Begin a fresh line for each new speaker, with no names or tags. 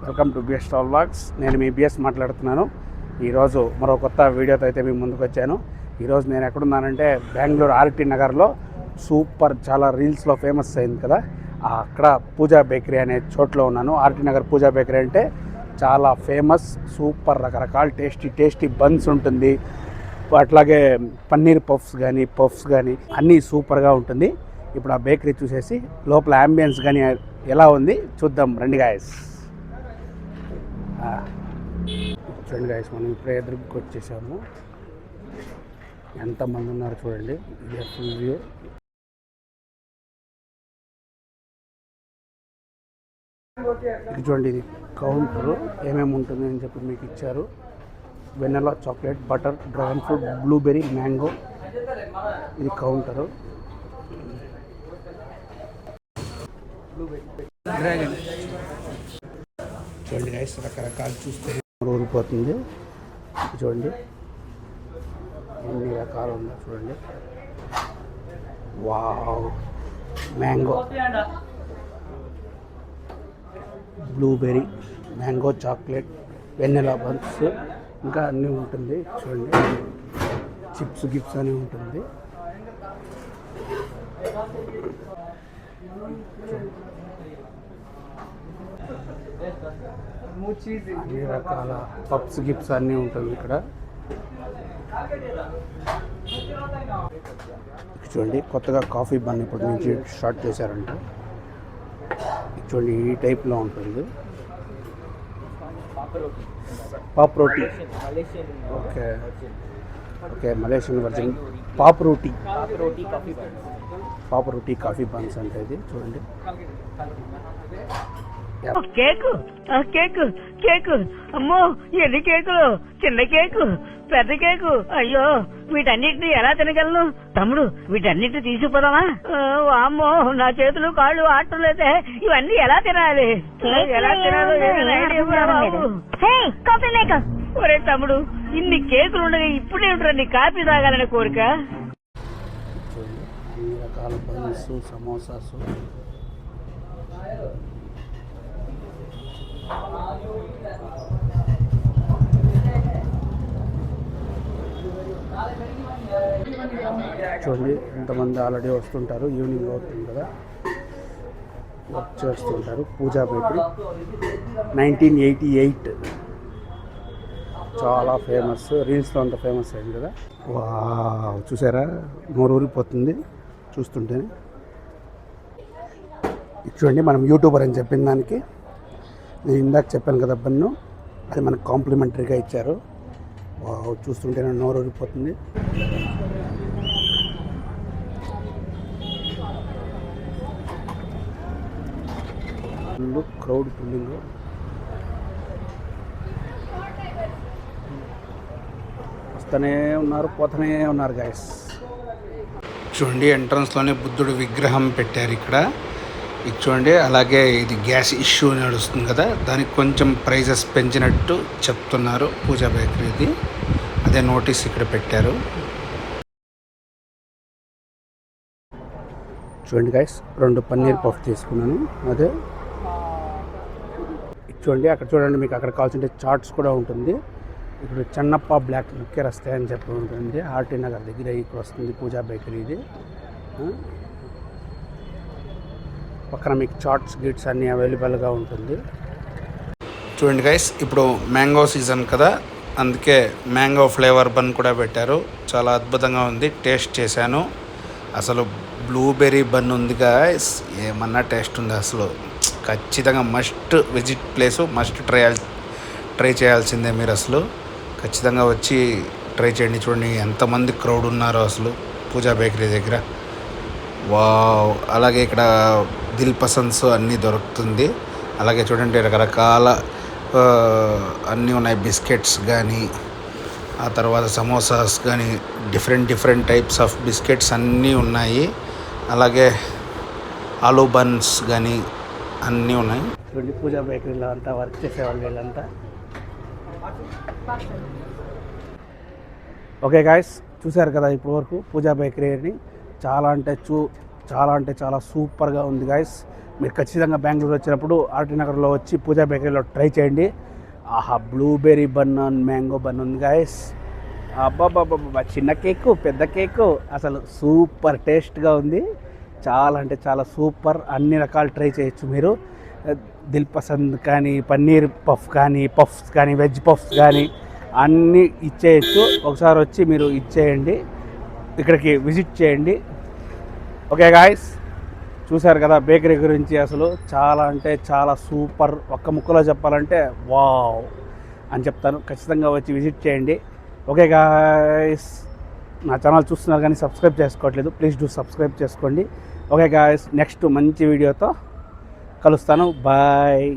Welcome to BS stall vlogs. నేను మీ BS మాట్లాడుతున్నాను. ఈరోజు మరో కొత్త వీడియోతో అయితే మీ ముందుకు వచ్చాను. ఈరోజు నేను ఎక్కడున్నానంటే బెంగళూరు ఆర్టీ నగర్లో సూపర్, చాలా రీల్స్లో ఫేమస్ అయింది కదా, అక్కడ పూజా బేకరీ అనే చోట్లో ఉన్నాను. ఆర్టీ నగర్ పూజా బేకరీ అంటే చాలా ఫేమస్, సూపర్, రకరకాల టేస్టీ బన్స్ ఉంటుంది. అట్లాగే పన్నీర్ పఫ్స్ కానీ అన్నీ సూపర్గా ఉంటుంది. ఇప్పుడు ఆ బేకరీ చూసేసి లోపల అంబియన్స్ కానీ ఎలా ఉంది చూద్దాం రండి గాయస్. చూడండి గాయస్, మనం ఇప్పుడే ఎదురుకు వచ్చేసాము. ఎంతమంది ఉన్నారు చూడండి, ఇది ఫుల్ వ్యూ. ఇది చూడండి, ఇది కౌంటర్ ఏమేమి ఉంటుంది అని చెప్పి మీకు ఇచ్చారు. Vanilla, chocolate, butter, dragon fruit, blueberry, mango. ఇది కౌంటరు. డ్రాగన్ చూడండి గైస్, రకరకాలు చూస్తే ఊరిపోతుంది. చూడండి ఎన్ని రకాలు ఉందో చూడండి. Wow, mango, blueberry, mango, chocolate, vanilla buns, ఇంకా అన్నీ ఉంటుంది. చూడండి చిప్స్ అని ఉంటుంది. అన్ని రకాల పప్స్ గిప్స్ అన్నీ ఉంటుంది ఇక్కడ. చూడండి కొత్తగా కాఫీ బన్ ఇప్పటి నుంచి స్టార్ట్ చేశారంట. చూడండి ఈ టైప్లో ఉంటుంది. పాప్ రోటీ, ఓకే మలేషియన్ వర్జన్ పాప్ రోటీ కాఫీ బన్స్ అంటే ఇది. చూడండి
కేకు కేకు కేకు, అమ్మో ఎన్ని కేకులు, చిన్న కేకు, పెద్ద కేకు. అయ్యో వీటన్నిటిని ఎలా తినగలను తమ్ముడు, వీటన్నిటిని తీసుకుపోదామా? అమ్మో నా చేతులు కాళ్ళు ఆటలేదే, ఇవన్నీ ఎలా తినాలి, ఎలా తినాలో ఒరే తమ్ముడు, ఇన్ని కేకులు ఉండగా ఇప్పుడే ఉంటారు నీ కాఫీ తాగాలనే కోరిక.
అన్ని రకాల బన్స్, సమోసాస్. చూడండి ఎంతమంది ఆల్రెడీ వస్తుంటారు. ఈవినింగ్ అవుతుంది కదా, వర్క్ చేస్తుంటారు. పూజా బేకరీ 1988 చాలా ఫేమస్, రీల్స్లో అంత ఫేమస్ అయింది కదా. వావ్, చూసారా నోరు ఊరిపోతుంది చూస్తుంటేనే. చూడండి మనం యూట్యూబర్ అని చెప్పిన దానికి నేను ఇందాక చెప్పాను కదా బన్ను, అది మనకు కాంప్లిమెంటరీగా ఇచ్చారు. చూస్తుంటేనే నోరు ఊరిపోతుంది. Full crowd, ఫుల్లింగ్. వస్తూనే ఉన్నారు, పోతూనే ఉన్నారు గాయస్. చూడండి ఎంట్రన్స్లోనే బుద్ధుడు విగ్రహం పెట్టారు ఇక్కడ. ఇది చూడండి. అలాగే ఇది గ్యాస్ ఇష్యూ నడుస్తుంది కదా, దానికి కొంచెం ప్రైజెస్ పెంచినట్టు చెప్తున్నారు పూజా బేకరీది. అదే నోటీస్ ఇక్కడ పెట్టారు. చూడండి గైస్, 2 పన్నీర్ పఫ్ తీసుకున్నాను. అదే చూడండి, అక్కడ చూడండి మీకు అక్కడ కావాల్సింటే చాట్స్ కూడా ఉంటుంది. ఇప్పుడు చెన్నప్ప బ్లాక్ లిక్కర్ వస్తాయని చెప్పి ఉంటుంది. ఆర్టీ నగర్ దగ్గర ఇక్కడ వస్తుంది పూజా బేకరీది. పక్కన మీకు చాట్స్ గిట్స్ అన్నీ అవైలబుల్గా ఉంటుంది. చూడండి గైస్, ఇప్పుడు మ్యాంగో సీజన్ కదా, అందుకే మ్యాంగో ఫ్లేవర్ బన్ కూడా పెట్టారు. చాలా అద్భుతంగా ఉంది, టేస్ట్ చేశాను. అసలు బ్లూబెర్రీ బన్ ఉంది గైస్, ఏమన్నా టేస్ట్ ఉంది అసలు. ఖచ్చితంగా must visit place, must try చేయాల్సిందే మీరు. అసలు ఖచ్చితంగా వచ్చి ట్రై చేయండి. చూడండి ఎంతమంది క్రౌడ్ ఉన్నారో అసలు పూజా బేకరీ దగ్గర. వావ్, అలాగే ఇక్కడ దిల్ పసంద్స్ అన్నీ దొరుకుతుంది. అలాగే చూడండి రకరకాల అన్నీ ఉన్నాయి. బిస్కెట్స్ కానీ, ఆ తర్వాత సమోసాస్ కానీ, డిఫరెంట్ టైప్స్ ఆఫ్ బిస్కెట్స్ అన్నీ ఉన్నాయి. అలాగే ఆలూ బన్స్ కానీ అన్నీ ఉన్నాయి. చూడండి పూజా బేకరీలో అంతా వర్క్ చేసేవాళ్ళు వీళ్ళంతా. ఓకే గాయస్, చూశారు కదా ఇప్పటి వరకు పూజా బేకరీని. చాలా అంటే చాలా సూపర్గా ఉంది గాయస్. మీరు ఖచ్చితంగా బెంగళూరు వచ్చినప్పుడు ఆర్టీ నగర్లో వచ్చి పూజా బేకరీలో ట్రై చేయండి. ఆహా, blueberry bun and mango bun ఉంది గాయస్. అబ్బాబ్బాబ్బా, చిన్న కేకు పెద్ద కేకు అసలు సూపర్ టేస్ట్గా ఉంది. చాలా అంటే చాలా సూపర్. అన్ని రకాలు ట్రై చేయొచ్చు మీరు. దిల్ పసంద్ కానీ, పన్నీర్ పఫ్ కానీ, పఫ్స్ కానీ, వెజ్ పఫ్స్ కానీ అన్నీ ఇచ్చేయచ్చు. ఒకసారి వచ్చి మీరు ఇచ్చేయండి, ఇక్కడికి విజిట్ చేయండి. ఓకే గాయస్, చూశారు కదా బేకరీ గురించి. అసలు చాలా అంటే చాలా సూపర్. ఒక్క ముక్కలో చెప్పాలంటే వావ్ అని చెప్తాను. ఖచ్చితంగా వచ్చి విజిట్ చేయండి. ఓకే గాయస్, నా ఛానల్ చూస్తున్నారు కానీ సబ్స్క్రైబ్ చేసుకోవట్లేదు, ప్లీజ్ డూ సబ్స్క్రైబ్ చేసుకోండి. ఓకే గాయస్, నెక్స్ట్ మంచి వీడియోతో కలుస్తాను. బాయ్.